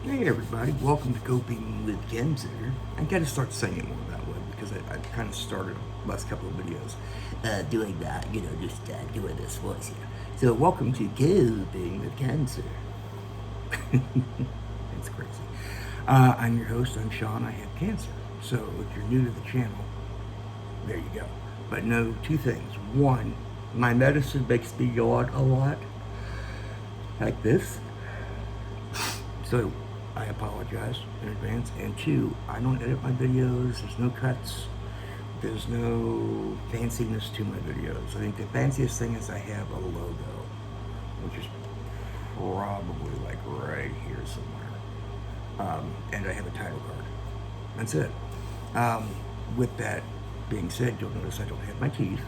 Hey everybody, welcome to Coping with Cancer. I gotta start saying it more that way because I kind of started the last couple of videos doing that, just doing this voice here. So welcome to Coping with Cancer. It's crazy. I'm your host, I'm Sean, I have cancer. So if you're new to the channel, there you go. But know two things. One, my medicine makes me yawn a lot, like this. So I apologize in advance. And two, I don't edit my videos. There's no cuts. There's no fanciness to my videos. I think the fanciest thing is I have a logo, which is probably like right here somewhere. And I have a title card. That's it. With that being said, you'll notice I don't have my teeth.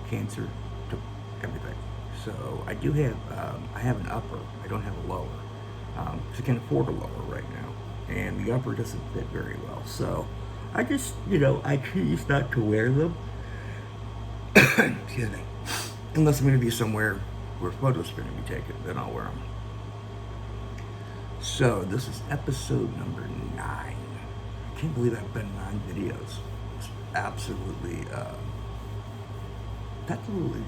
Cancer took everything. So I do have, I have an upper. I don't have a lower. Because I can't afford a lower right now. And the upper doesn't fit very well. So I just, I choose not to wear them. Excuse me. Unless I'm going to be somewhere where photos are going to be taken, then I'll wear them. So this is episode number 9. I can't believe I've done 9 videos. It's absolutely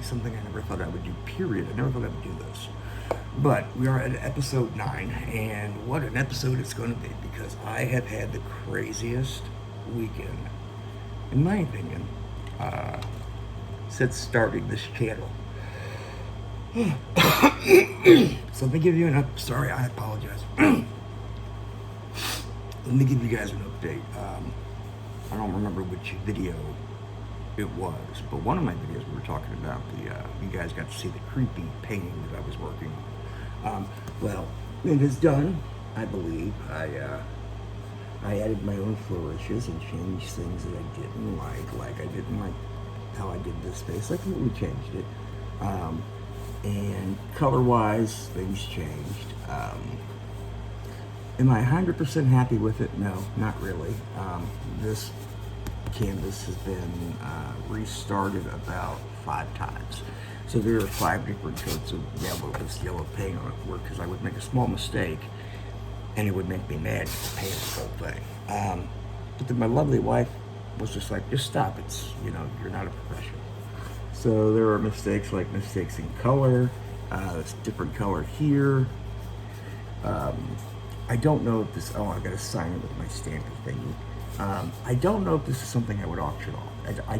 something I never thought I would do, period. I never thought I would do this. But we are at episode 9, and what an episode it's going to be, because I have had the craziest weekend, in my opinion, since starting this channel. So let me give you sorry, I apologize. Let me give you guys an update. I don't remember which video it was, but one of my videos we were talking about you guys got to see the creepy painting that I was working on. Well, it is done, I believe. I added my own flourishes and changed things that I didn't like I didn't like how I did this face, I completely changed it. And color-wise, things changed. Am I 100% happy with it? No, not really. This canvas has been restarted about 5 times. So there are 5 different coats of this yellow paint on it because I would make a small mistake and it would make me mad to paint the whole thing. But then my lovely wife was just like, just stop, you're not a professional. So there are mistakes like mistakes in color, it's different color here. I don't know if this, I gotta sign it with my stampy thingy. I don't know if this is something I would auction off. I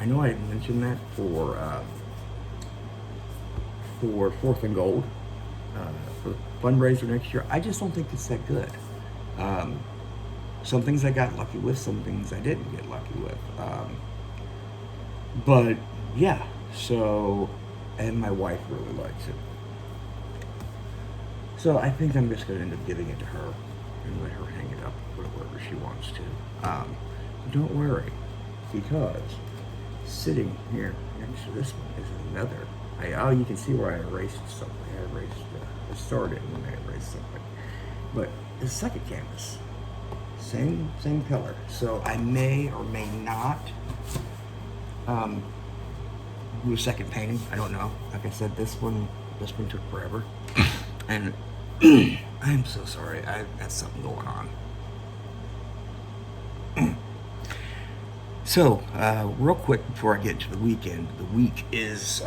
know I had mentioned that for 4th and Gold, for fundraiser next year. I just don't think it's that good. Some things I got lucky with, some things I didn't get lucky with. But yeah, so, and my wife really likes it. So I think I'm just gonna end up giving it to her and let her hang it up wherever she wants to. Don't worry, because sitting here next to this one is another. You can see where I erased something. I started when I erased something. But the second canvas, same color. So I may or may not do a second painting. I don't know. Like I said, this one took forever. And I'm so sorry. I've got something going on. So, real quick before I get to the weekend, the week is,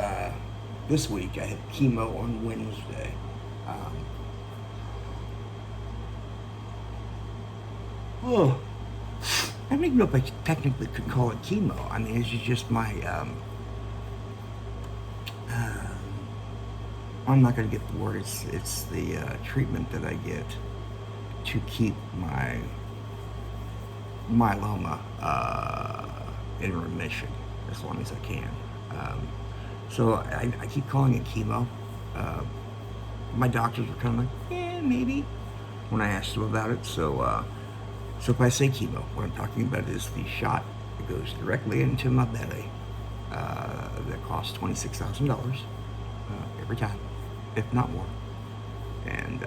this week I had chemo on Wednesday. I don't even know if I technically could call it chemo. I mean, it's just my, I'm not going to get the word, it's the treatment that I get to keep my myeloma in remission as long as I can. So I keep calling it chemo. My doctors were kind of like, yeah, maybe, when I asked them about it. So if I say chemo, what I'm talking about is the shot that goes directly into my belly that costs $26,000 every time, if not more. And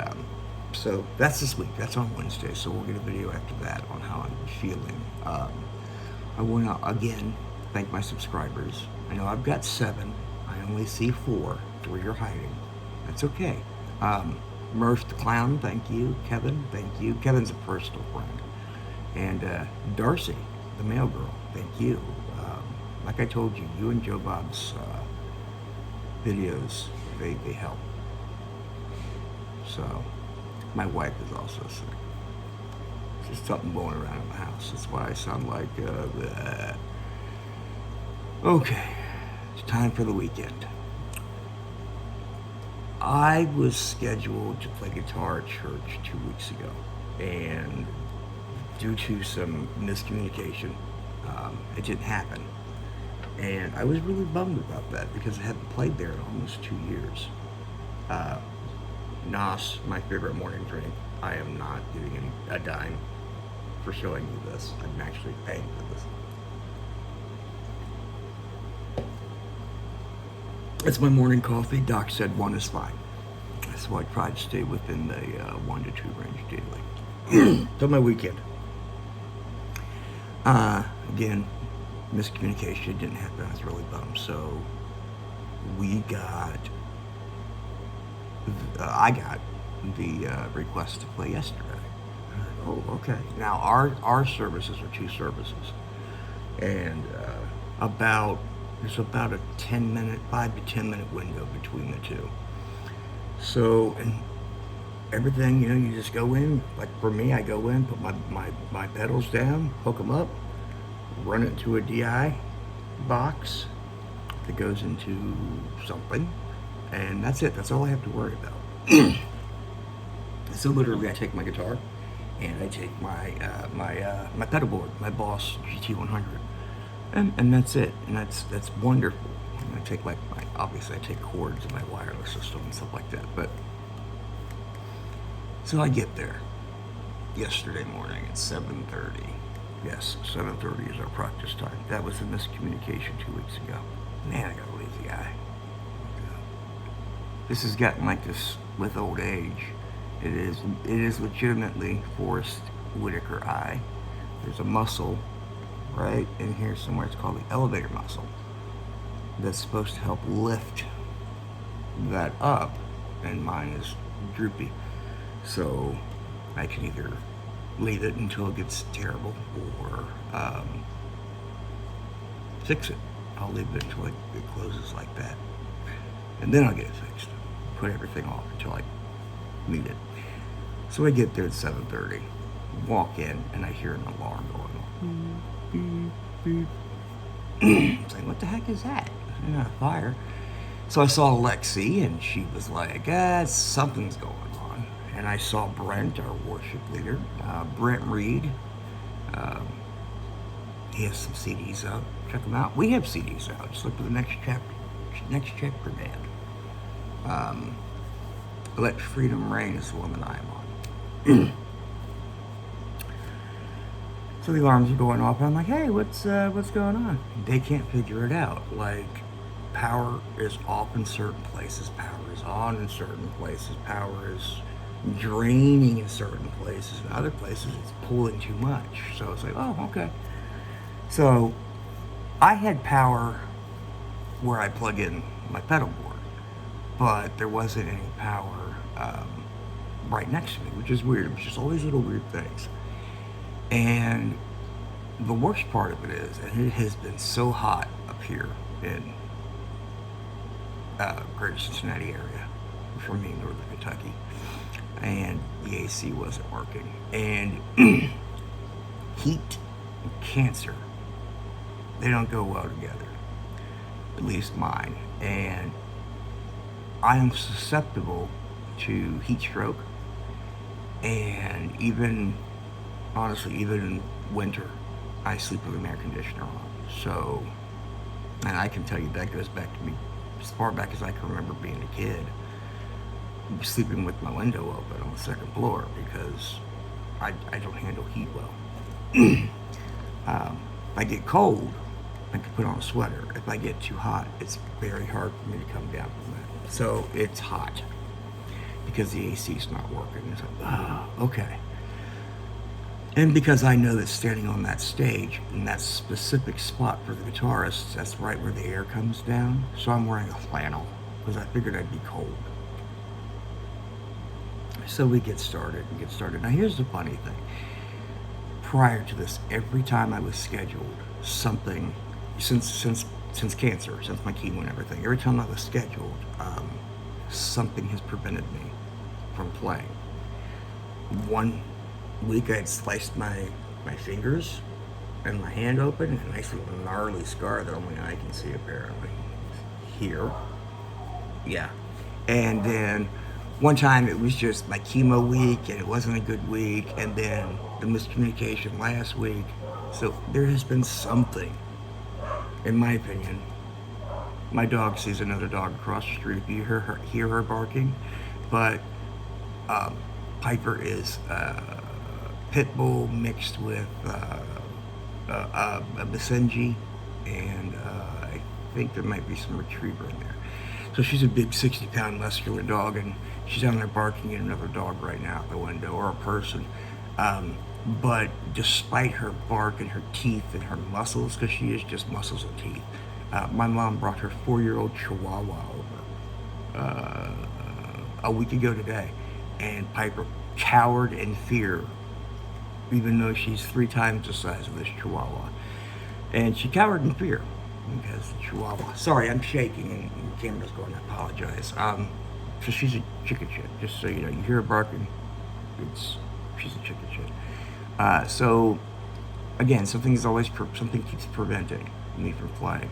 so that's this week. That's on Wednesday. So we'll get a video after that on how I'm feeling. I want to again thank my subscribers. I know I've got 7. I only see 4. 3 are hiding. That's okay. Murph the Clown, thank you. Kevin, thank you. Kevin's a personal friend. And Darcy, the mail girl, thank you. Like I told you, you and Joe Bob's videos, they help. So, my wife is also sick. There's just something going around in the house. That's why I sound like, bleh. Okay, it's time for the weekend. I was scheduled to play guitar at church 2 weeks ago, and due to some miscommunication, it didn't happen. And I was really bummed about that because I hadn't played there in almost 2 years. Nos, my favorite morning drink. I am not giving a dime for showing you this. I'm actually paying for this. It's my morning coffee. Doc said 1 is fine. So I try to stay within the 1 to 2 range daily. So my weekend. Again, miscommunication didn't happen. I was really bummed. So I got the request to play yesterday. Oh, okay. Now our services are 2 services, and there's about a 5 to 10 minute window between the 2. So, and everything, you just go in. Like for me, I go in, put my pedals down, hook them up, run it into a DI box that goes into something, and that's it. That's all I have to worry about. So literally, I take my guitar, and I take my pedal board, my Boss GT100, and that's it. And that's wonderful. And I take obviously I take cords in my wireless system and stuff like that. But so I get there yesterday morning at 7:30. Yes, 7:30 is our practice time. That was a miscommunication 2 weeks ago. Man, I got a lazy eye. This has gotten like this with old age. It is legitimately Forrest Whitaker eye. There's a muscle right in here somewhere. It's called the elevator muscle. That's supposed to help lift that up, and mine is droopy. So I can either leave it until it gets terrible or fix it. I'll leave it until it closes like that, and then I'll get it fixed. Put everything off until I need it. So I get there at 7:30, walk in, and I hear an alarm going on. Beep, beep, beep. I'm saying, what the heck is that? Yeah, fire. So I saw Lexi, and she was like, something's going on. And I saw Brent, our worship leader, Brent Reed. He has some CDs out. Check them out. We have CDs out. Just look for the Next Chapter band. Let Freedom Reign is the one that I am on. So the alarms are going off, and I'm like, hey, what's going on? They can't figure it out. Like, power is off in certain places, power is on in certain places, power is draining in certain places, and other places it's pulling too much. So it's like, oh, okay. So I had power where I plug in my pedal board, but there wasn't any power right next to me, which is weird. It was just all these little weird things. And the worst part of it is, and it has been so hot up here in greater Cincinnati area, for me, northern Kentucky, and the AC wasn't working. And heat and cancer, they don't go well together, at least mine. And I am susceptible to heat stroke, and honestly, even in winter, I sleep with an air conditioner on. So, and I can tell you that goes back to me as far back as I can remember being a kid, sleeping with my window open on the 2nd floor because I don't handle heat well. If I get cold, I can put on a sweater. If I get too hot, it's very hard for me to come down from that. So it's hot because the AC's not working. It's like, okay. And because I know that standing on that stage, in that specific spot for the guitarist, that's right where the air comes down. So I'm wearing a flannel because I figured I'd be cold. So we get started. Now here's the funny thing. Prior to this, every time I was scheduled, something, since cancer, since my chemo and everything, every time I was scheduled, something has prevented me from playing. One week I had sliced my fingers and my hand open, a nice little gnarly scar that only I can see apparently. Here. Yeah. And then one time it was just my chemo week and it wasn't a good week, and then the miscommunication last week. So there has been something, in my opinion. My dog sees another dog across the street. If you hear her barking, but Piper is pit bull mixed with a Basenji, and I think there might be some retriever in there. So she's a big 60-pound muscular dog, and she's down there barking at another dog right now out the window, or a person. But despite her bark and her teeth and her muscles, because she is just muscles and teeth, my mom brought her 4-year-old Chihuahua over a week ago today, and Piper cowered in fear, even though she's 3 times the size of this Chihuahua. And she cowered in fear because the Chihuahua. Sorry, I'm shaking and the camera's going. I apologize. So she's a chicken shit. Just so you know, you hear her barking, she's a chicken shit. So again, something keeps preventing me from playing,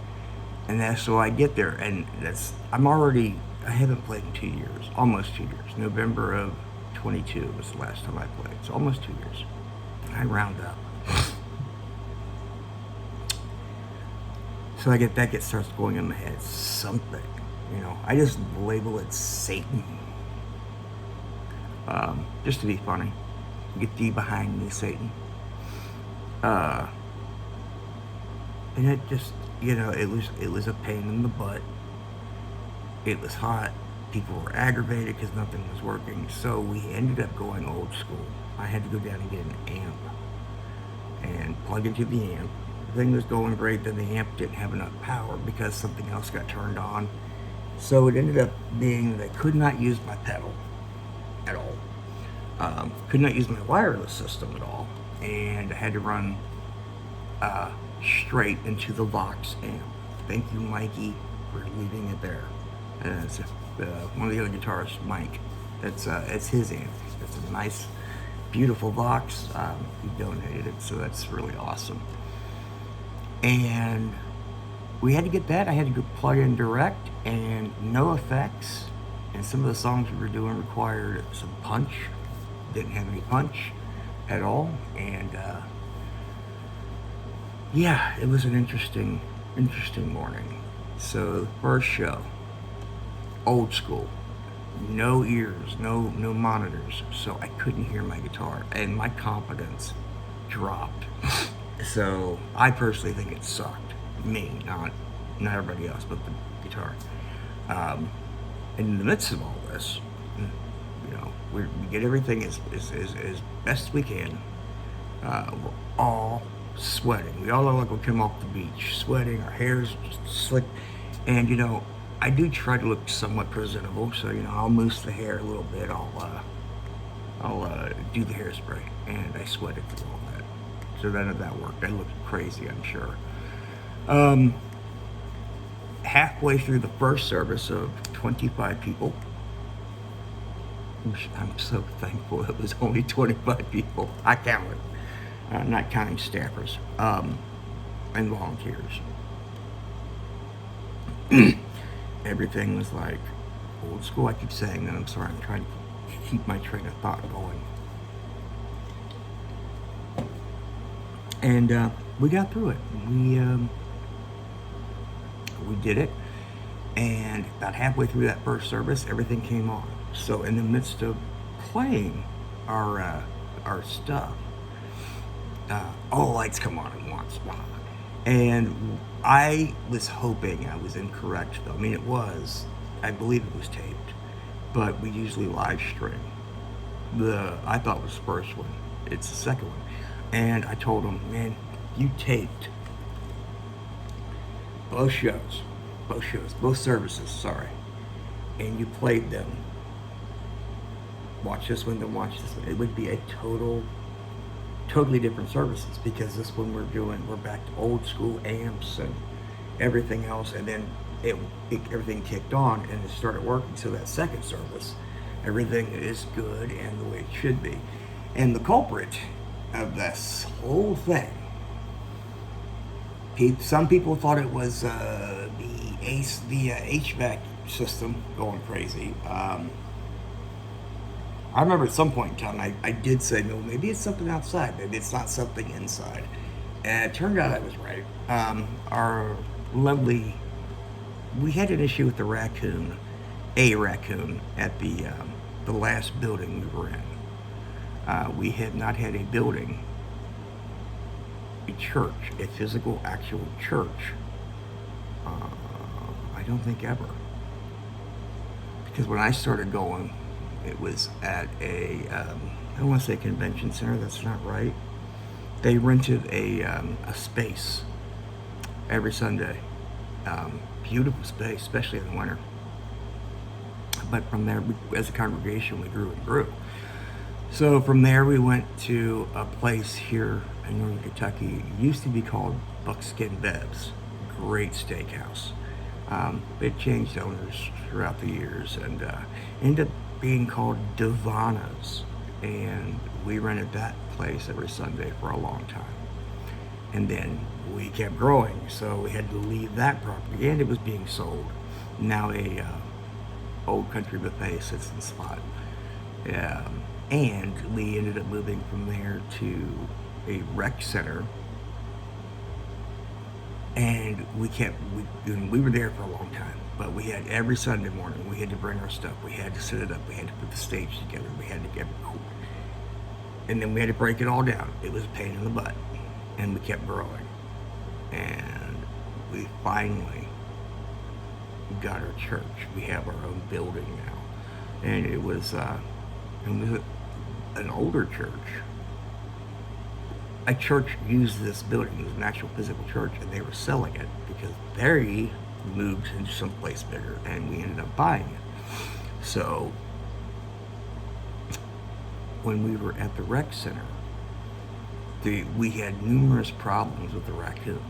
and so I get there, and I haven't played in 2 years, almost 2 years. November of 22 was the last time I played. It's almost 2 years. I round up. So that starts going in my head. Something, I just label it Satan, just to be funny. Get thee behind me, Satan. And it just, it was a pain in the butt. It was hot. People were aggravated because nothing was working. So we ended up going old school. I had to go down and get an amp and plug into the amp. The thing was going great, then the amp didn't have enough power because something else got turned on. So it ended up being that I could not use my pedal at all. Could not use my wireless system at all. And I had to run straight into the Vox amp. Thank you, Mikey, for leaving it there. It's one of the other guitarists, Mike. It's his amp. It's a nice, beautiful Vox. He donated it, so that's really awesome. And we had to get that. I had to go plug in direct, and no effects. And some of the songs we were doing required some punch. Didn't have any punch at all. And yeah, it was an interesting morning. So first show, old school, no ears, no monitors, so I couldn't hear my guitar, and my confidence dropped. So I personally think it sucked. Me, not everybody else, but the guitar. In the midst of all this, we get everything as best we can. We're all sweating. We all look like we come off the beach, sweating. Our hair's just slick, and I do try to look somewhat presentable. So I'll mousse the hair a little bit. I'll do the hairspray, and I sweated through all that. So none of that worked. I looked crazy, I'm sure. Halfway through the first service of 25 people, which I'm so thankful it was only 25 people. I counted, not counting staffers and volunteers. Everything was like old school. I keep saying that. I'm sorry. I'm trying to keep my train of thought going. And we got through it. We did it. And about halfway through that first service, everything came on. So in the midst of playing our stuff, all the lights come on at once. And I was hoping I was incorrect, though. I mean, I believe it was taped, but we usually live stream. I thought it was the first one. It's the second one. And I told him, man, you taped both services, sorry, and you played them watch this one, then watch this one. It would be a totally different services, because this one we're back to old school amps and everything else, and then everything kicked on and it started working. So that second service, everything is good and the way it should be. And the culprit of this whole thing, some people thought it was the HVAC system going crazy. I remember at some point in time, I did say, no, maybe it's something outside. Maybe it's not something inside. And it turned out I was right. We had an issue with a raccoon at the last building we were in. We had not had a building, a church, a physical, actual church. I don't think ever. Because when I started going, it was at I don't want to say convention center, that's not right. They rented a space every Sunday. Beautiful space, especially in the winter. But from there, as a congregation, we grew and grew. So from there, we went to a place here in northern Kentucky. It used to be called Buckskin Bev's. Great steakhouse. It changed owners throughout the years and ended up being called Divana's. And we rented that place every Sunday for a long time. And then we kept growing, so we had to leave that property, and it was being sold. Now a old country buffet sits in the spot. And we ended up moving from there to a rec center. And we were there for a long time, but we had every Sunday morning, we had to bring our stuff, we had to set it up, we had to put the stage together, we had to get it cool. And then we had to break it all down. It was a pain in the butt. And we kept growing. And we finally got our church. We have our own building now. And it was an older church. A church used this building. It was an actual physical church, and they were selling it because they moved into someplace bigger, and we ended up buying it. So when we were at the rec center, we had numerous problems with the raccoon.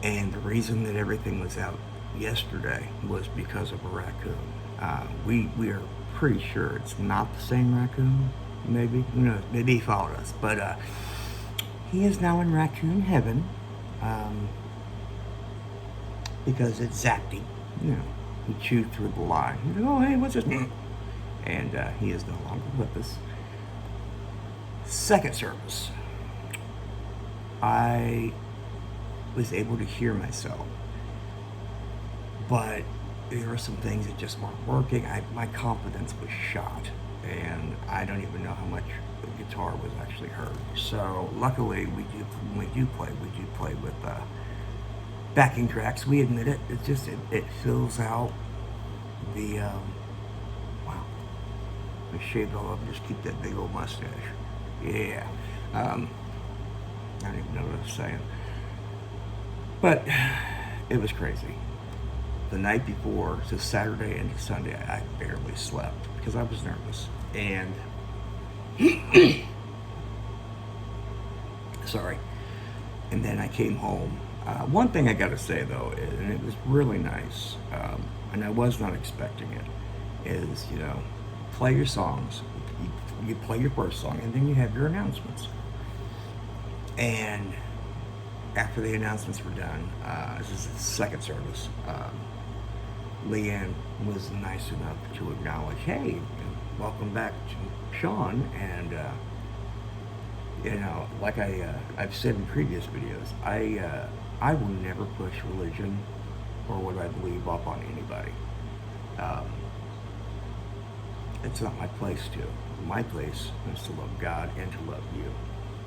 And the reason that everything was out yesterday was because of a raccoon. We are pretty sure it's not the same raccoon. Maybe, who knows? Maybe he followed us. But he is now in raccoon heaven, because it zapped him. He chewed through the line. He said, "Oh, hey, what's this?" And he is no longer with us. Second service, I was able to hear myself, but there were some things that just weren't working. My confidence was shot, and I don't even know how much the guitar was actually heard. So luckily, when we do play with backing tracks. We admit it. It fills out the wow. I shaved all up and just keep that big old mustache. Yeah. I don't even know what I was saying. But it was crazy. The night before, so Saturday into Sunday, I barely slept because I was nervous. And sorry. And then I came home. One thing I got to say though, and it was really nice, and I was not expecting it, is play your songs. You play your first song, and then you have your announcements. And after the announcements were done, this is the second service. Leanne was nice enough to acknowledge, "Hey, welcome back to Sean." And like I've said in previous videos, I will never push religion or what I believe up on anybody. It's not my place to. My place is to love God and to love you,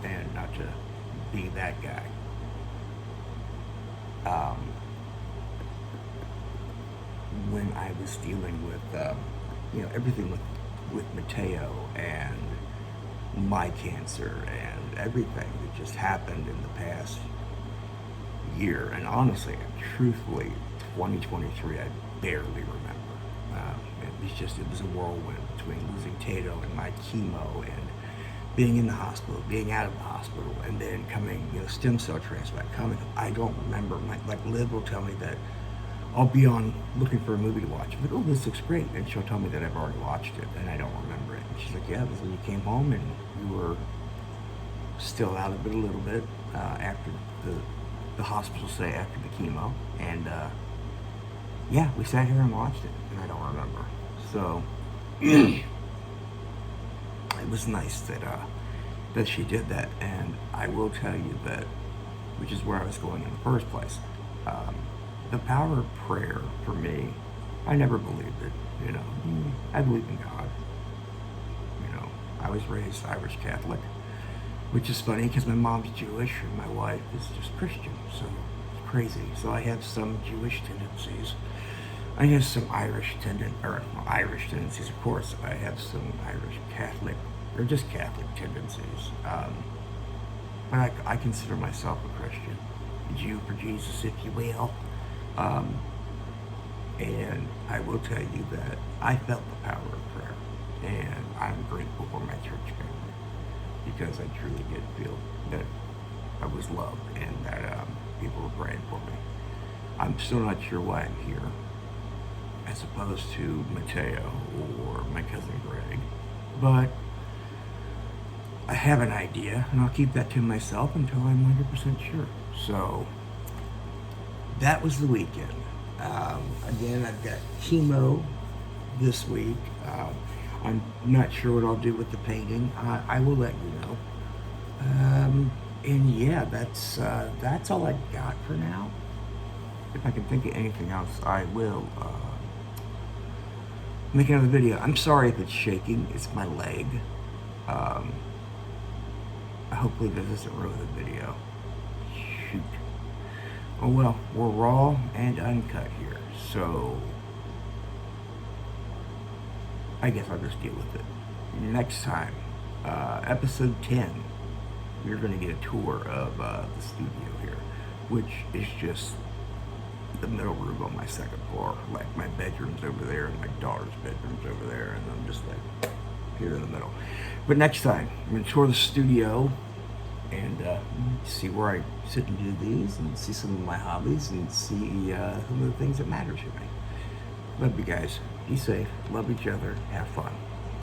and not to be that guy. When I was dealing with, everything with Mateo and my cancer and everything that just happened in the past year, and honestly, truthfully, 2023, I barely remember. it was a whirlwind between losing Tato and my chemo and being in the hospital, being out of the hospital, and then coming, stem cell transplant coming. I don't remember. Like Liv will tell me that I'll be on looking for a movie to watch. I'm like, oh, this looks great. And she'll tell me that I've already watched it and I don't remember it. And she's like, yeah, it was when you came home and you were still out of it a little bit after the hospital stay, after the chemo. And yeah, we sat here and watched it and I don't remember. So it was nice that she did that. And I will tell you that, which is where I was going in the first place, the power of prayer for me, I never believed it. I believe in God. I was raised Irish Catholic, which is funny because my mom's Jewish and my wife is just Christian, so it's crazy. So I have some Jewish tendencies. I have some Irish tendencies, of course. I have some Irish Catholic, or just Catholic tendencies. But I consider myself a Christian, a Jew for Jesus, if you will. And I will tell you that I felt the power of prayer, and I'm grateful for my church family because I truly did feel that I was loved and that people were praying for me. I'm still not sure why I'm here, as opposed to Mateo or my cousin Greg, but I have an idea, and I'll keep that to myself until I'm 100% sure. So that was the weekend. Again, I've got chemo this week. I'm not sure what I'll do with the painting. I will let you know. And yeah, that's all I got for now. If I can think of anything else, I will make another video. I'm sorry if it's shaking. It's my leg. Hopefully this doesn't ruin the video. Shoot. Oh well, we're raw and uncut here, so I guess I'll just deal with it. Next time, episode 10, you're going to get a tour of the studio here, which is just the middle room on my second floor. Like my bedroom's over there and my daughter's bedroom's over there, and I'm just like here in the middle. But next time, I'm going to tour the studio and see where I sit and do these, and see some of my hobbies, and see some of the things that matter to me. Love you guys. Be safe. Love each other. Have fun.